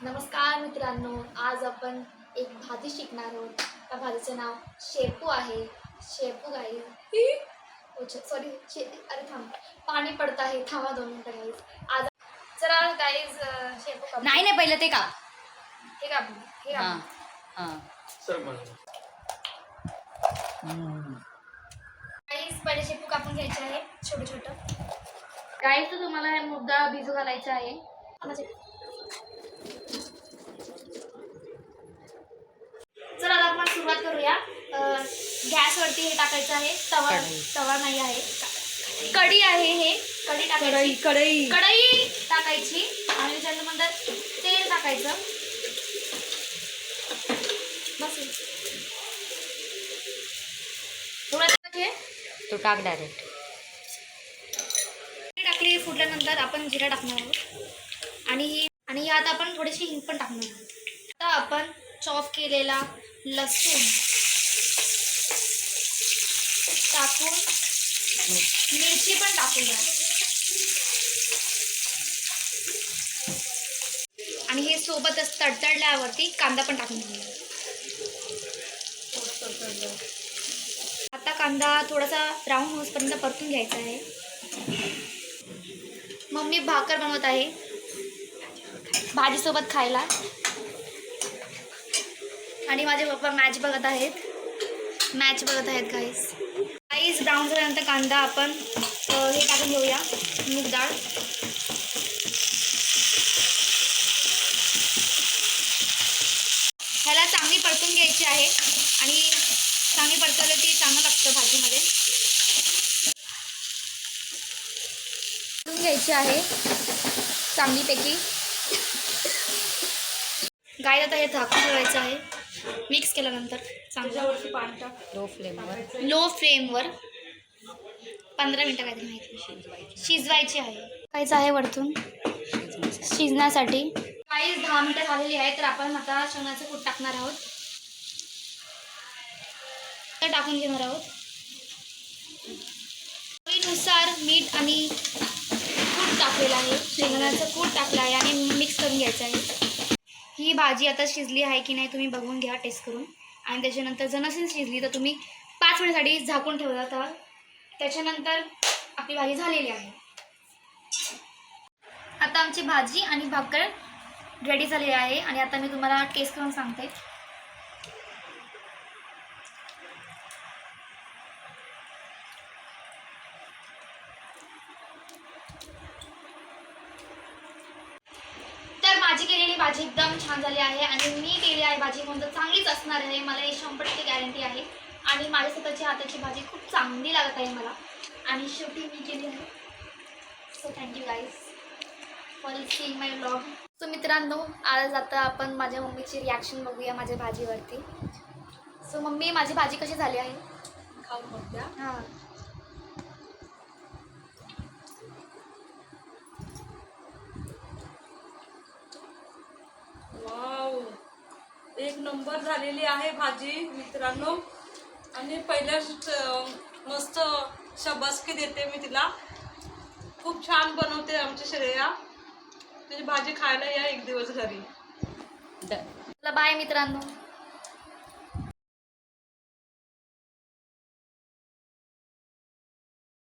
नमस्कार मित्रांनो, आज आपण एक भाजी शिकणार आहोत. त्या भाजीचं नाव शेपू आहे. शेपू गाईज सॉरी अरे थांब, पाणी पडत आहे. थांबा 2 मिनिटं गाईज. आज चला गाईज शेपू काप. नाही नाही, पहिलं ते काप. हे काप, हे हां काप. हां गाईज पहिले शेपू कापून घ्यायचे आहे छोटं छोटं. गाईज तर तुम्हाला हे मुद्दा भिजू घालायचा आहे. चला आता आपण सुरुवात करूया. गॅसवरती हे टाकायचं आहे. तवा नाही आहे, कढी आहे. हे कढी टाकायची. कढई टाकायची आणि त्याच्यानंतर तेल टाकायचं. बस थोडं तो टाक डायरेक्ट. टाकली. फुटल्यानंतर आपण जिरा टाकणार आहोत आणि यात आपण थोडीशी हिंग पण टाकणार आहोत. आता आपण चॉप केलेला लसूण टाकून मिरची पण टाकूया आणि हे सोबतच तडतडल्यावरती कांदा पण टाकून घेऊया. आता कांदा थोडासा ब्राऊन होईपर्यंत परतून घ्यायचा आहे. मम्मी भाकर बनवत आहे भाजीसोबत खायला आणि माझे पप्पा मॅच बघत आहेत गाईस. ब्राऊन झाल्यानंतर कांदा आपण हे टाकून घेऊया, मूग डाळ. ह्याला चांगली परतून घ्यायची आहे आणि चांगली परतवलं ती चांगलं लागतं भाजीमध्ये. परतून घ्यायची आहे चांगलीपैकी. गाईला आता हे झाकून ठेवायचं आहे. मिक्स केल्यानंतर चांगल्यावरती पाणी टाक. लो फ्लेमवर 15 मिनटं काहीतरी माहिती शिजवायची आहे. काहीच आहे वरतून शिजण्यासाठी. काही 10 मिनटं झालेली आहे. तर आपण आता शेंगदाण्याचं कूट टाकणार आहोत. टाकून घेणार आहोत. चवीनुसार मीठ आणि कूट टाकलेलं आहे. शेंगदाण्याचं कूट टाकलं आहे आणि मिक्स करून घ्यायचं आहे. ही भाजी आता शिजली आहे की नाही तुम्ही बघून घ्या टेस्ट करून. आणि त्याच्यानंतर जर नसेल शिजली तर तुम्ही 5 मिनिटासाठी झाकून ठेवला. तर त्याच्यानंतर आपली भाजी झालेली आहे. आता आमची भाजी आणि भाकर रेडी झालेली आहे आणि आता मी तुम्हाला टेस्ट करून सांगते. तर माझी केलेली भाजी एकदम छान झाली आहे आणि मी केली आहे भाजी म्हणून चांगलीच असणार आहे. मला हे 100% गॅरंटी आहे. आणि माझ्या स्वतःच्या हाताची भाजी खूप चांगली लागत आहे मला आणि शेवटी मी केली आहे. So thank you guys for seeing my vlog. So मित्रांनो, आज आता आपण माझ्या मम्मीची रिॲक्शन बघूया माझ्या भाजीवरती. सो मम्मी, माझी भाजी कशी झाली आहे खाऊन बघूया. हां. वाव, एक नंबर झालेली आहे भाजी मित्रांनो. आणि पहिल्याच मस्त शाबासकी देते मी तिला. खूप छान बनवते आमची श्रेया. तुझी भाजी खायला या एक दिवस घरी. बाय मित्रांनो.